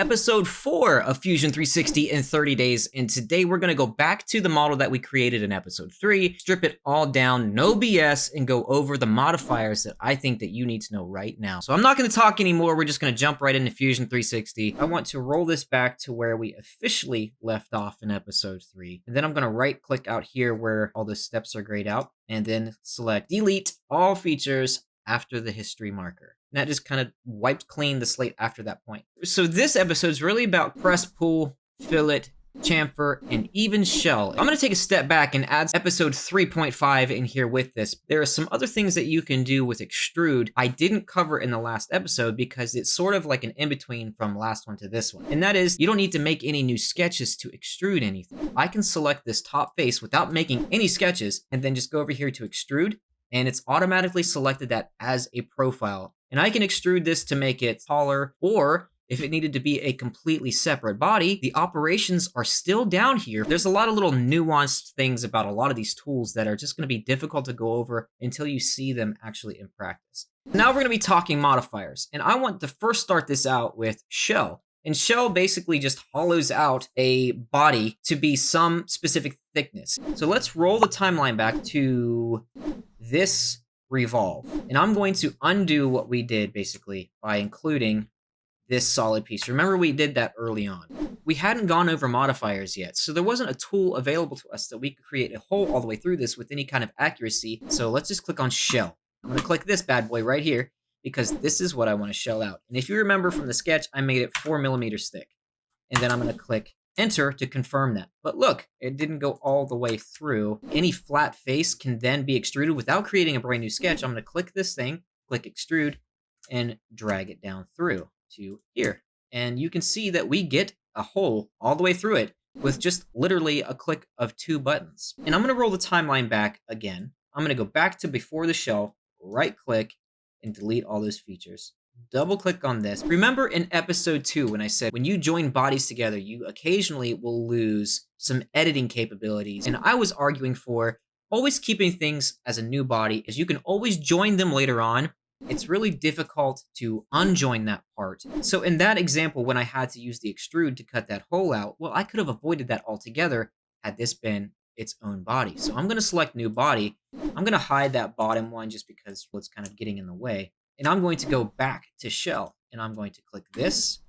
episode 4 of Fusion 360 in 30 days, and today we're going to go back to the model that we created in episode 3, strip it all down, no BS, and go over the modifiers that I think that you need to know right now. So I'm not going to talk anymore, we're just going to jump right into Fusion 360. I want to roll this back to where we officially left off in episode 3, and then I'm going to right click out here where all the steps are grayed out, and then select delete all features after the history marker. And that just kind of wiped clean the slate after that point. So this episode is really about press, pull, fillet, chamfer, and even shell. I'm going to take a step back and add episode 3.5 in here with this. There are some other things that you can do with extrude I didn't cover in the last episode because it's sort of like an in-between from last one to this one. And that is, you don't need to make any new sketches to extrude anything. I can select this top face without making any sketches and then just go over here to extrude, and it's automatically selected that as a profile. And I can extrude this to make it taller, or if it needed to be a completely separate body, the operations are still down here. There's a lot of little nuanced things about a lot of these tools that are just going to be difficult to go over until you see them actually in practice. Now we're going to be talking modifiers, and I want to first start this out with shell. And shell basically just hollows out a body to be some specific thickness. So let's roll the timeline back to this revolve. And I'm going to undo what we did basically by including this solid piece. Remember, we did that early on. We hadn't gone over modifiers yet, so there wasn't a tool available to us that we could create a hole all the way through this with any kind of accuracy. So let's just click on shell. I'm going to click this bad boy right here because this is what I want to shell out. And if you remember from the sketch, I made it 4 millimeters thick. And then I'm going to click enter to confirm that. But look, it didn't go all the way through. Any flat face can then be extruded without creating a brand new sketch. I'm going to click this thing, click extrude, and drag it down through to here. And you can see that we get a hole all the way through it with just literally a click of 2 buttons. And I'm going to roll the timeline back again. I'm going to go back to before the shell, right click, and delete all those features. Double click on this. Remember in episode 2 when I said when you join bodies together, you occasionally will lose some editing capabilities. And I was arguing for always keeping things as a new body, as you can always join them later on. It's really difficult to unjoin that part. So in that example, when I had to use the extrude to cut that hole out, well, I could have avoided that altogether had this been its own body. So I'm going to select new body. I'm going to hide that bottom one just because it's kind of getting in the way. And I'm going to go back to shell, and I'm going to click this,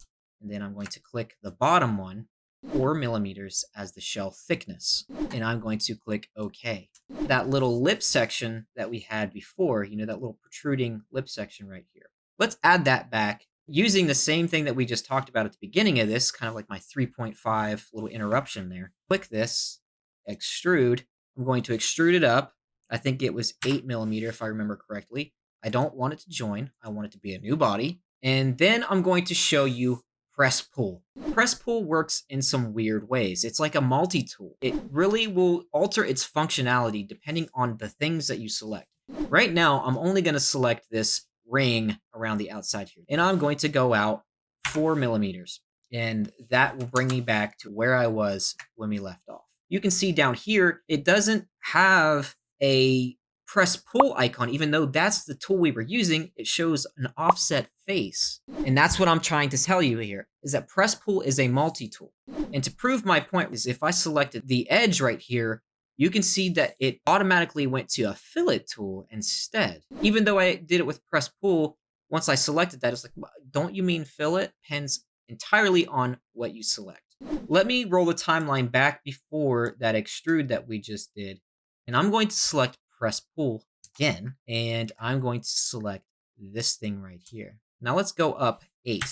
and then I'm going to click the bottom one, 4 millimeters as the shell thickness, and I'm going to click OK. That little lip section that we had before, you know, that little protruding lip section right here. Let's add that back using the same thing that we just talked about at the beginning of this, kind of like my 3.5 little interruption there. Click this, extrude. I'm going to extrude it up. I think it was 8 millimeter if I remember correctly. I don't want it to join. I want it to be a new body. And then I'm going to show you press pull. Press pull works in some weird ways. It's like a multi-tool. It really will alter its functionality depending on the things that you select. Right now, I'm only going to select this ring around the outside here. And I'm going to go out 4 millimeters. And that will bring me back to where I was when we left off. You can see down here, it doesn't have a press pull icon, even though that's the tool we were using. It shows an offset face. And that's what I'm trying to tell you here, is that press pull is a multi-tool. And to prove my point is if I selected the edge right here, you can see that it automatically went to a fillet tool instead. Even though I did it with press pull, once I selected that, it's like, don't you mean fillet? Depends entirely on what you select. Let me roll the timeline back before that extrude that we just did. And I'm going to select press pull again, and I'm going to select this thing right here. Now let's go up 8.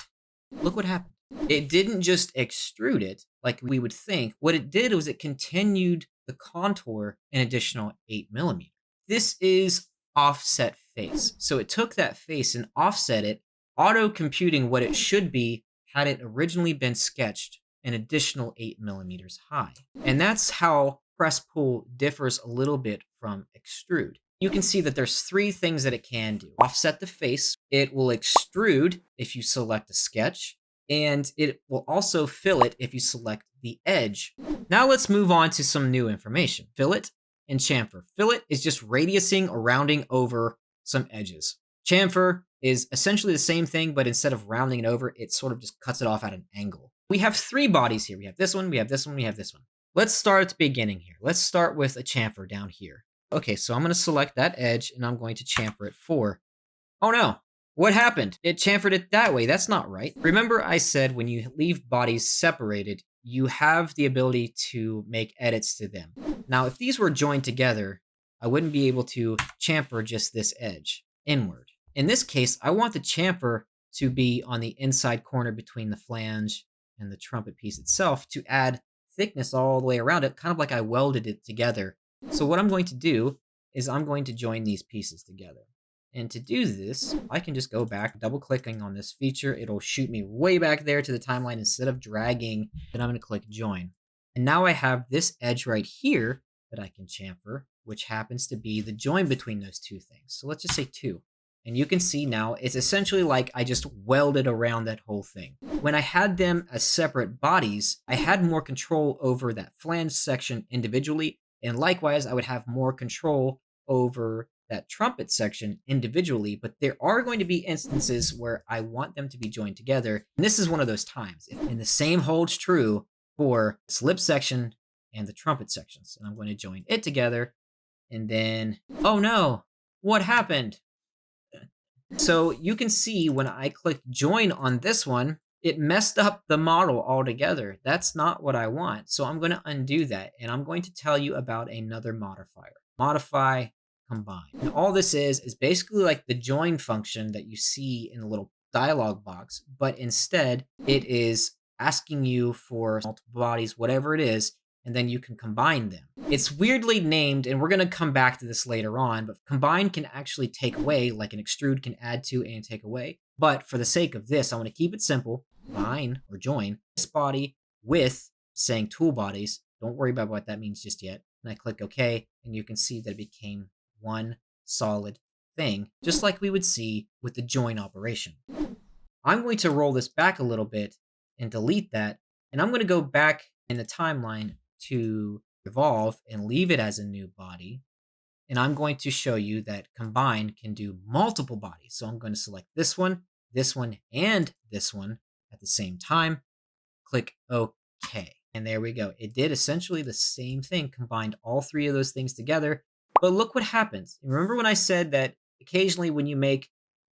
Look what happened. It didn't just extrude it like we would think. What it did was it continued the contour an additional 8 millimeters. This is offset face. So it took that face and offset it, auto-computing what it should be had it originally been sketched an additional 8 millimeters high. And that's how press pull differs a little bit from extrude. You can see that there's 3 things that it can do. Offset the face, it will extrude if you select a sketch, and it will also fillet if you select the edge. Now let's move on to some new information. Fillet and chamfer. Fillet is just radiusing or rounding over some edges. Chamfer is essentially the same thing, but instead of rounding it over, it sort of just cuts it off at an angle. We have 3 bodies here. We have this one, we have this one, we have this one. Let's start at the beginning here. Let's start with a chamfer down here. Okay, so I'm going to select that edge and I'm going to chamfer it 4. Oh no, what happened? It chamfered it that way. That's not right. Remember I said when you leave bodies separated, you have the ability to make edits to them. Now, if these were joined together, I wouldn't be able to chamfer just this edge inward. In this case, I want the chamfer to be on the inside corner between the flange and the trumpet piece itself to add thickness all the way around it, kind of like I welded it together. So what I'm going to do is I'm going to join these pieces together. And to do this, I can just go back, double clicking on this feature. It'll shoot me way back there to the timeline instead of dragging. Then I'm going to click join. And now I have this edge right here that I can chamfer, which happens to be the join between those two things. So let's just say 2. And you can see now it's essentially like I just welded around that whole thing. When I had them as separate bodies, I had more control over that flange section individually. And likewise, I would have more control over that trumpet section individually. But there are going to be instances where I want them to be joined together. And this is one of those times. And the same holds true for the slip section and the trumpet sections. And I'm going to join it together. And then, oh no, what happened? So you can see when I clicked join on this one, it messed up the model altogether. That's not what I want. So I'm going to undo that. And I'm going to tell you about another modifier. Modify combine. And all this is basically like the join function that you see in the little dialog box. But instead, it is asking you for multiple bodies, whatever it is, and then you can combine them. It's weirdly named, and we're going to come back to this later on, but combine can actually take away, like an extrude can add to and take away. But for the sake of this, I want to keep it simple. Combine or join this body with saying tool bodies. Don't worry about what that means just yet. And I click OK, and you can see that it became one solid thing, just like we would see with the join operation. I'm going to roll this back a little bit and delete that, and I'm going to go back in the timeline to evolve and leave it as a new body. And I'm going to show you that combine can do multiple bodies. So I'm going to select this one, and this one at the same time. Click OK. And there we go. It did essentially the same thing, combined all 3 of those things together. But look what happens. Remember when I said that occasionally when you make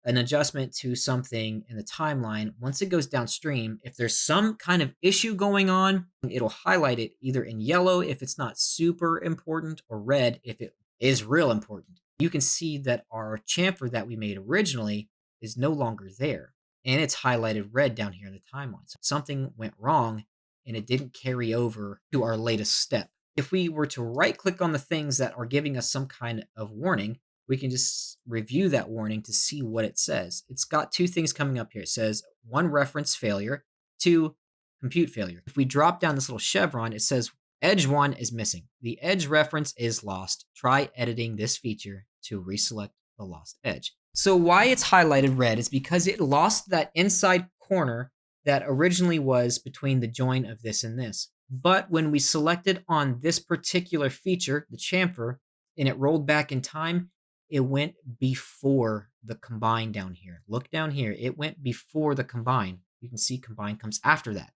an adjustment to something in the timeline, once it goes downstream, if there's some kind of issue going on, it'll highlight it either in yellow if it's not super important, or red if it is real important. You can see that our chamfer that we made originally is no longer there, and it's highlighted red down here in the timeline. So something went wrong and it didn't carry over to our latest step. If we were to right click on the things that are giving us some kind of warning, we can just review that warning to see what it says. It's got 2 things coming up here. It says 1, reference failure, 2, compute failure. If we drop down this little chevron, it says edge 1 is missing. The edge reference is lost. Try editing this feature to reselect the lost edge. So why it's highlighted red is because it lost that inside corner that originally was between the join of this and this. But when we selected on this particular feature, the chamfer, and it rolled back in time, it went before the combine down here. Look down here. It went before the combine. You can see combine comes after that.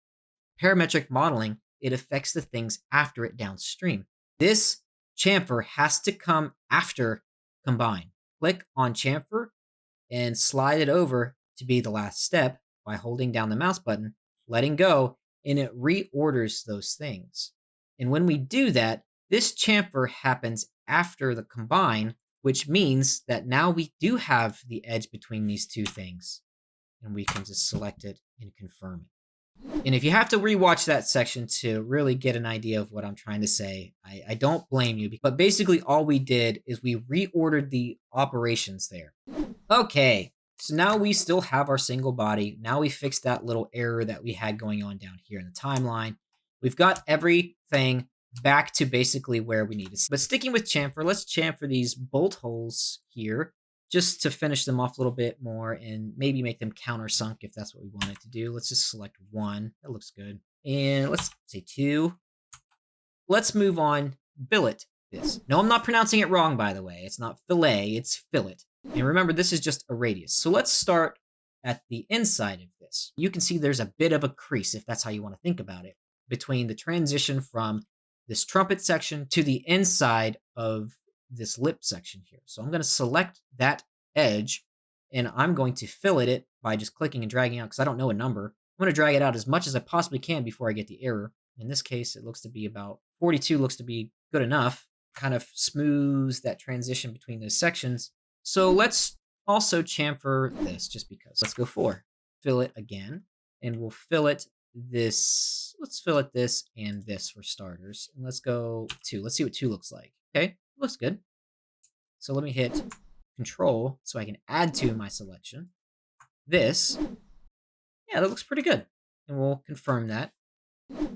Parametric modeling, it affects the things after it downstream. This chamfer has to come after combine. Click on chamfer and slide it over to be the last step by holding down the mouse button, letting go, and it reorders those things. And when we do that, this chamfer happens after the combine, which means that now we do have the edge between these 2 things. And we can just select it and confirm it. And if you have to rewatch that section to really get an idea of what I'm trying to say, I don't blame you. But basically all we did is we reordered the operations there. Okay, so now we still have our single body. Now we fixed that little error that we had going on down here in the timeline. We've got everything back to basically where we need it. But sticking with chamfer, let's chamfer these bolt holes here just to finish them off a little bit more and maybe make them countersunk if that's what we wanted to do. Let's just select 1. That looks good. And let's say 2. Let's move on. Billet this. No, I'm not pronouncing it wrong, by the way. It's not fillet, it's fillet. And remember, this is just a radius. So let's start at the inside of this. You can see there's a bit of a crease, if that's how you want to think about it, between the transition from this trumpet section to the inside of this lip section here. So I'm going to select that edge and I'm going to fillet it by just clicking and dragging out because I don't know a number. I'm going to drag it out as much as I possibly can before I get the error. In this case, it looks to be about 42 looks to be good enough. Kind of smooths that transition between those sections. So let's also chamfer this just because. Let's go 4. Fillet again, and we'll fillet this. Let's fillet this and this for starters. And let's go 2. Let's see what 2 looks like. Okay, looks good. So let me hit Control so I can add to my selection. This, yeah, that looks pretty good. And we'll confirm that.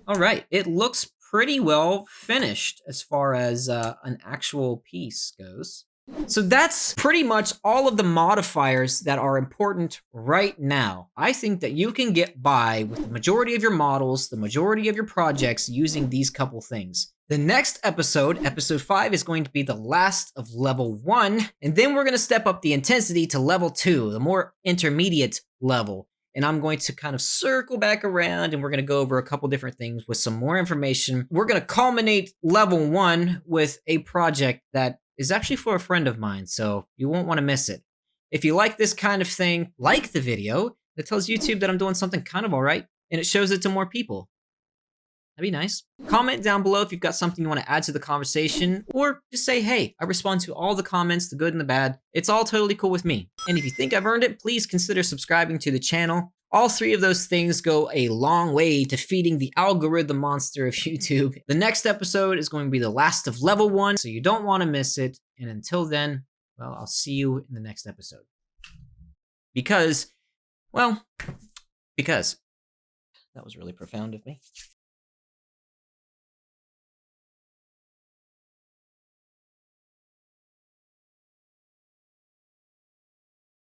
All right, it looks pretty well finished as far as an actual piece goes. So that's pretty much all of the modifiers that are important right now. I think that you can get by with the majority of your models, the majority of your projects using these couple things. The next episode, episode 5, is going to be the last of level 1, and then we're going to step up the intensity to level 2, the more intermediate level. And I'm going to kind of circle back around and we're going to go over a couple different things with some more information. We're going to culminate level 1 with a project that is actually for a friend of mine, so you won't want to miss it. If you like this kind of thing, like the video, that tells YouTube that I'm doing something kind of all right, and it shows it to more people. That'd be nice. Comment down below if you've got something you want to add to the conversation, or just say, hey, I respond to all the comments, the good and the bad. It's all totally cool with me. And if you think I've earned it, please consider subscribing to the channel. All 3 of those things go a long way to feeding the algorithm monster of YouTube. The next episode is going to be the last of level 1, so you don't want to miss it. And until then, well, I'll see you in the next episode. Because that was really profound of me.